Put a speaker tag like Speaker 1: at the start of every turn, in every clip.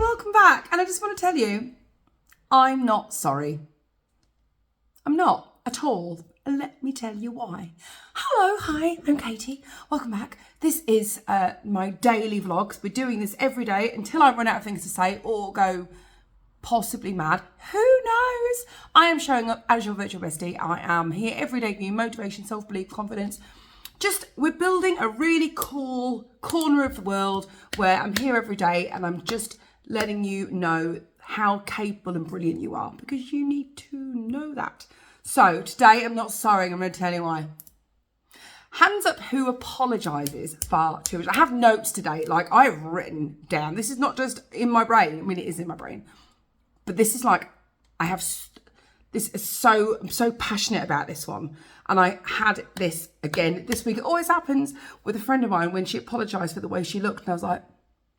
Speaker 1: welcome back. And I just want to tell you, I'm not sorry. I'm not at all. And let me tell you why. Hello, hi, I'm Katie. Welcome back. This is my daily vlogs. We're doing this every day until I run out of things to say or go possibly mad. Who knows? I am showing up as your virtual bestie. I am here every day giving you motivation, self-belief, confidence. We're building a really cool corner of the world where I'm here every day and I'm just letting you know how capable and brilliant you are, because you need to know that. So today I'm not sorry, I'm going to tell you why. Hands up who apologises far too much. I have notes today, like I've written down. This is not just in my brain. I mean, it is in my brain. But this is like, I'm so passionate about this one. And I had this again this week. It always happens with a friend of mine when she apologised for the way she looked. And I was like,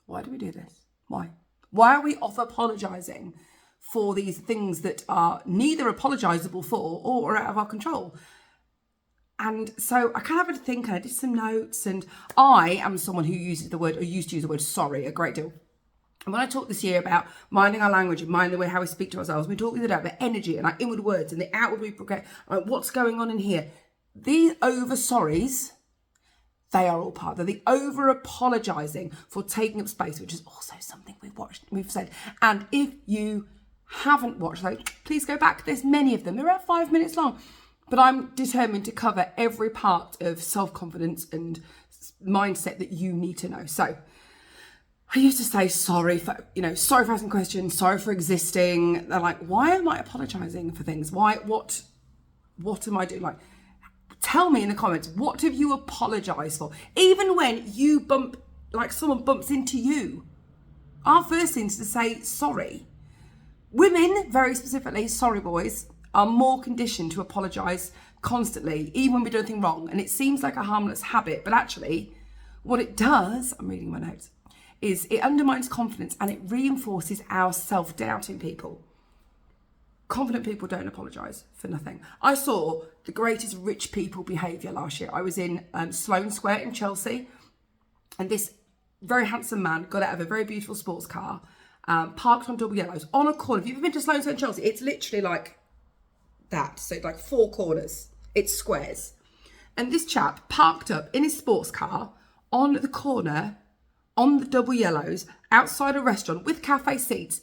Speaker 1: why do we do this? Why? Why are we off apologising for these things that are neither apologisable for or out of our control? And so I kind of had to think, and I did some notes, and I am someone who used to use the word sorry a great deal. And when I talked this year about minding our language and minding the way how we speak to ourselves, we talked the other day about energy and our inward words and the outward we progress, like what's going on in here. These over sorries, they are all part. They're the over apologising for taking up space, which is also something we've said. And if you haven't watched those, please go back. There's many of them. They're about 5 minutes long. But I'm determined to cover every part of self-confidence and mindset that you need to know. So I used to say sorry for asking questions, sorry for existing. They're like, why am I apologising for things? What am I doing? Like, tell me in the comments, what have you apologised for? Even when you someone bumps into you, our first thing is to say sorry. Women, very specifically, sorry boys, are more conditioned to apologise constantly, even when we do anything wrong. And it seems like a harmless habit, but actually what it does, I'm reading my notes, is it undermines confidence and it reinforces our self-doubt in people. Confident people don't apologise for nothing. I saw the greatest rich people behaviour last year. I was in Sloane Square in Chelsea, and this very handsome man got out of a very beautiful sports car, parked on double yellows on a corner. If you've ever been to Sloane Square in Chelsea, it's literally like that. So like 4 corners, it's squares. And this chap parked up in his sports car on the corner, on the double yellows, outside a restaurant with cafe seats,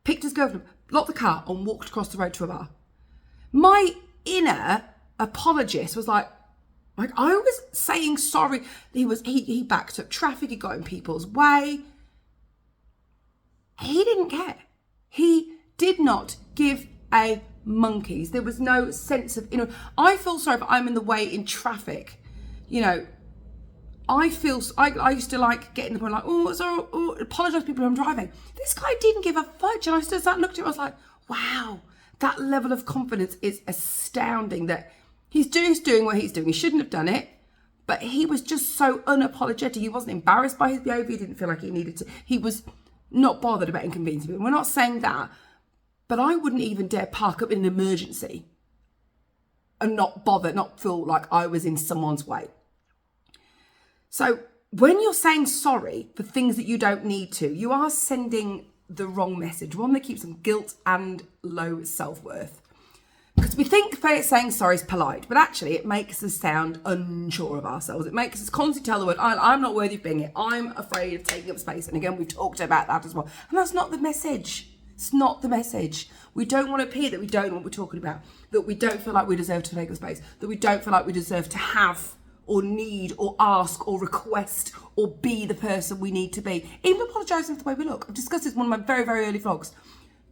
Speaker 1: picked his girlfriend up, locked the car and walked across the road to a bar. My inner apologist was like I was saying sorry. He backed up traffic, he got in people's way. He didn't care. He did not give a monkeys. There was no sense of, I feel sorry if I'm in the way in traffic. I used to like getting the point like, apologise to people who I'm driving. This guy didn't give a fudge. And I stood there and looked at him, I was like, wow, that level of confidence is astounding, that he's doing what he's doing. He shouldn't have done it, but he was just so unapologetic. He wasn't embarrassed by his behaviour. He didn't feel like he needed to. He was not bothered about inconveniencing people. We're not saying that, but I wouldn't even dare park up in an emergency and not feel like I was in someone's way. So when you're saying sorry for things that you don't need to, you are sending the wrong message, one that keeps them guilt and low self-worth. Because we think that saying sorry is polite, but actually it makes us sound unsure of ourselves. It makes us constantly tell the world, I'm not worthy of being here. I'm afraid of taking up space. And again, we've talked about that as well. And that's not the message. It's not the message. We don't want to appear that we don't know what we're talking about, that we don't feel like we deserve to take up space, that we don't feel like we deserve to have or need or ask or request or be the person we need to be. Even apologising for the way we look. I've discussed this in one of my very, very early vlogs.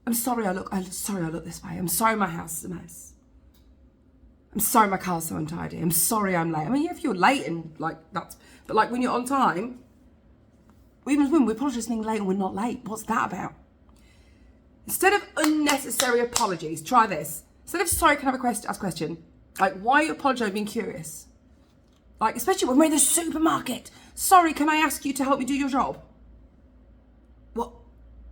Speaker 1: I'm sorry I look this way. I'm sorry my house is a mess. I'm sorry my car's so untidy. I'm sorry I'm late. I mean, if you're late and like that's, but like when you're on time, even as women, we apologise for being late and we're not late. What's that about? Instead of unnecessary apologies, try this. Instead of sorry, can I have ask a question? Like, why are you apologising being curious? Like, especially when we're in the supermarket. Sorry, can I ask you to help me do your job? Well,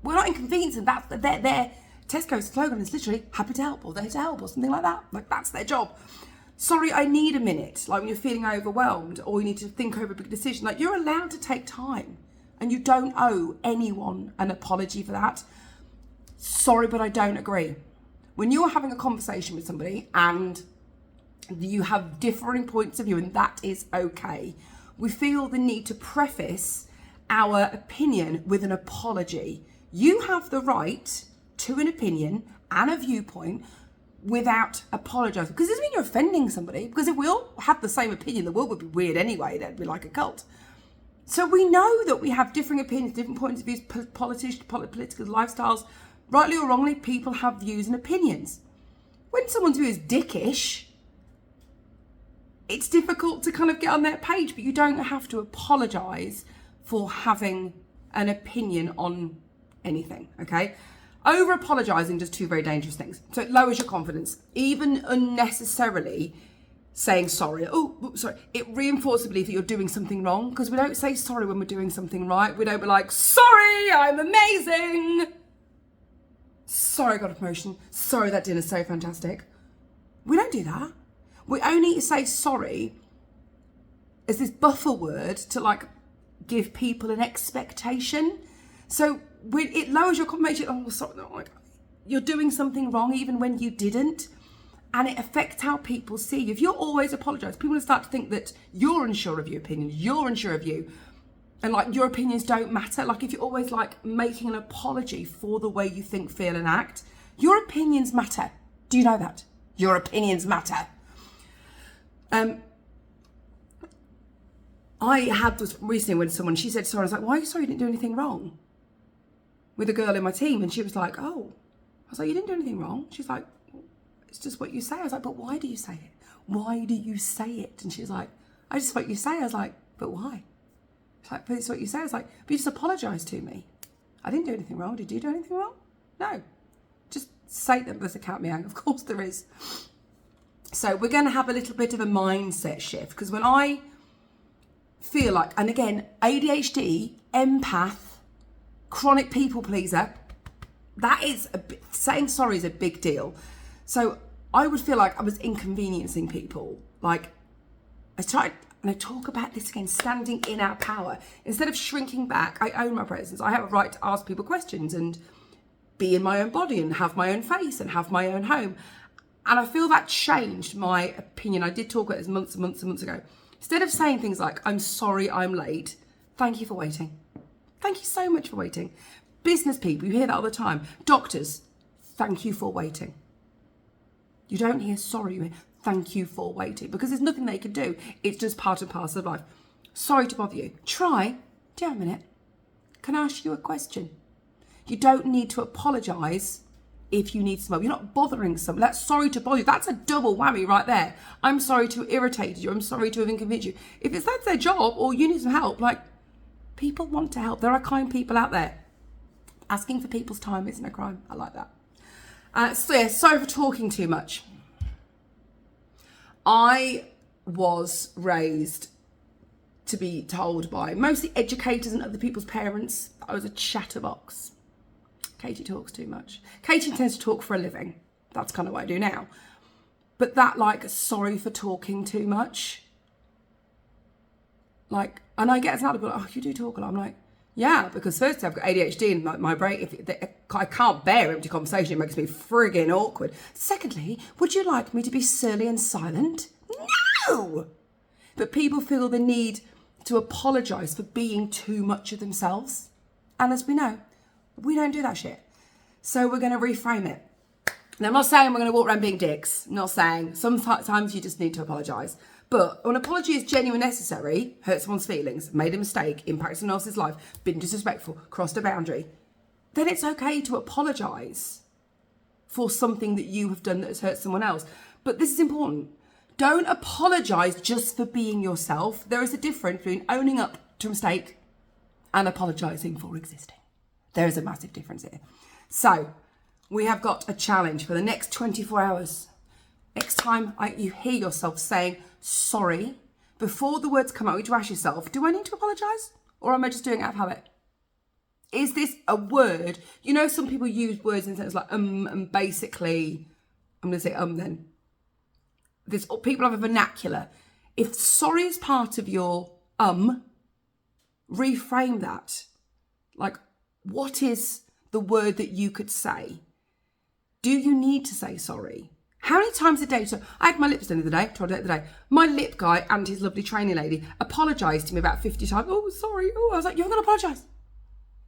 Speaker 1: we're not inconveniencing. That's their Tesco's slogan is literally happy to help or there to help or something like that. Like, that's their job. Sorry, I need a minute. Like when you're feeling overwhelmed or you need to think over a big decision. Like, you're allowed to take time. And you don't owe anyone an apology for that. Sorry, but I don't agree. When you're having a conversation with somebody and you have differing points of view, and that is okay, we feel the need to preface our opinion with an apology. You have the right to an opinion and a viewpoint without apologising. Because it doesn't mean you're offending somebody, because if we all had the same opinion, the world would be weird anyway. That'd be like a cult. So we know that we have differing opinions, different points of views, political lifestyles. Rightly or wrongly, people have views and opinions. When someone's view is dickish, it's difficult to kind of get on their page, but you don't have to apologise for having an opinion on anything, okay? Over apologising does two very dangerous things. So it lowers your confidence, even unnecessarily saying sorry. Oh, sorry. It reinforces the belief that you're doing something wrong, because we don't say sorry when we're doing something right. We don't be like, sorry, I'm amazing. Sorry, I got a promotion. Sorry, that dinner's so fantastic. We don't do that. We only say sorry as this buffer word to like give people an expectation. So when it lowers your confidence, oh, sorry, no, like, you're doing something wrong even when you didn't. And it affects how people see you. If you're always apologising, people will start to think that you're unsure of your opinion, you're unsure of you. And like your opinions don't matter. Like if you're always like making an apology for the way you think, feel and act, your opinions matter. Do you know that? Your opinions matter. I had this recently when someone, she said sorry, I was like, why are you sorry you didn't do anything wrong? With a girl in my team, and she was like, oh. I was like, you didn't do anything wrong. She's like, it's just what you say. I was like, but why do you say it? Why do you say it? And she's like, I just what you say. I was like, but why? She's like, but it's what you say. I was like, but you just apologised to me. I didn't do anything wrong. Did you do anything wrong? No. Just say that there's a cat meowing. Of course there is. So we're going to have a little bit of a mindset shift, because when I feel like, and again, ADHD, empath, chronic people pleaser, that is, saying sorry is a big deal. So I would feel like I was inconveniencing people. Like I tried, and I talk about this again, standing in our power. Instead of shrinking back, I own my presence. I have a right to ask people questions and be in my own body and have my own face and have my own home. And I feel that changed my opinion. I did talk about this months and months and months ago. Instead of saying things like, I'm sorry I'm late, thank you for waiting. Thank you so much for waiting. Business people, you hear that all the time. Doctors, thank you for waiting. You don't hear sorry, you hear thank you for waiting, because there's nothing they can do. It's just part and parcel of life. Sorry to bother you. Try, do you have a minute? Can I ask you a question? You don't need to apologise if you need some help. You're not bothering someone. That's sorry to bother you. That's a double whammy right there. I'm sorry to have irritated you. I'm sorry to have inconvenienced you. If that's their job or you need some help, like, people want to help. There are kind people out there. Asking for people's time isn't a crime. I like that. So yeah, sorry for talking too much. I was raised to be told by mostly educators and other people's parents that I was a chatterbox. Katie talks too much. Katie tends to talk for a living. That's kind of what I do now. But that, like, sorry for talking too much. Like, and I get as an adult, oh, you do talk a lot. I'm like, yeah, because firstly, I've got ADHD and my brain, I can't bear empty conversation. It makes me frigging awkward. Secondly, would you like me to be surly and silent? No! But people feel the need to apologise for being too much of themselves. And as we know, we don't do that shit. So we're going to reframe it. Now, I'm not saying we're going to walk around being dicks. I'm not saying. Sometimes you just need to apologise. But an apology is genuine, necessary, hurt someone's feelings, made a mistake, impacted someone else's life, been disrespectful, crossed a boundary, then it's okay to apologise for something that you have done that has hurt someone else. But this is important. Don't apologise just for being yourself. There is a difference between owning up to a mistake and apologising for existing. There is a massive difference here. So we have got a challenge for the next 24 hours. Next time you hear yourself saying sorry, before the words come out, you need to ask yourself, do I need to apologise? Or am I just doing it out of habit? Is this a word? You know, some people use words in sentences like and basically, I'm going to say then. People have a vernacular. If sorry is part of your reframe that. Like, what is the word that you could say? Do you need to say sorry? How many times a day? So I had my lips done the other day, tried it the other day. My lip guy and his lovely training lady apologised to me about 50 times. Oh, sorry. Oh, I was like, you're going to apologise.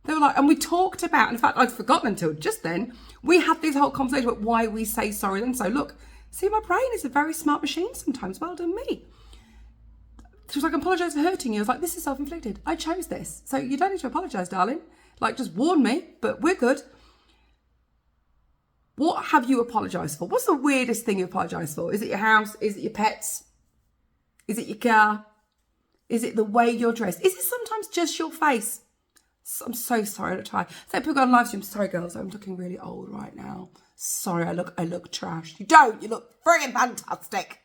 Speaker 1: They were like, and we talked about, in fact, I'd forgotten until just then, we had this whole conversation about why we say sorry then. So look, see, my brain is a very smart machine sometimes. Well done, me. She was like, I apologise for hurting you. I was like, this is self-inflicted. I chose this. So you don't need to apologise, darling. Like, just warn me, but we're good. What have you apologised for? What's the weirdest thing you apologise for? Is it your house? Is it your pets? Is it your car? Is it the way you're dressed? Is it sometimes just your face? I'm so sorry, I look tired. So people go on live stream, sorry girls, I'm looking really old right now. Sorry, I look trash. You don't, you look friggin' fantastic.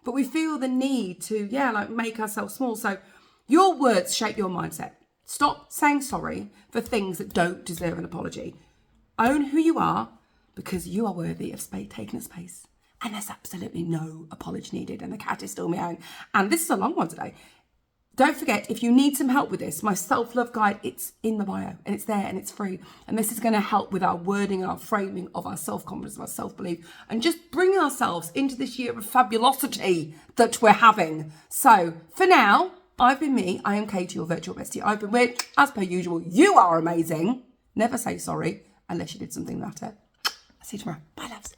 Speaker 1: But we feel the need to, make ourselves small. So your words shape your mindset. Stop saying sorry for things that don't deserve an apology. Own who you are, because you are worthy of taking a space. And there's absolutely no apology needed. And the cat is still meowing. And this is a long one today. Don't forget, if you need some help with this, my self-love guide, it's in the bio and it's there and it's free. And this is going to help with our wording, our framing of our self-confidence, our self-belief, and just bring ourselves into this year of fabulosity that we're having. So for now, I've been me. I am Katie, your virtual bestie. I've been weird. As per usual, you are amazing. Never say sorry unless you did something matter. I'll see you tomorrow. Bye, loves.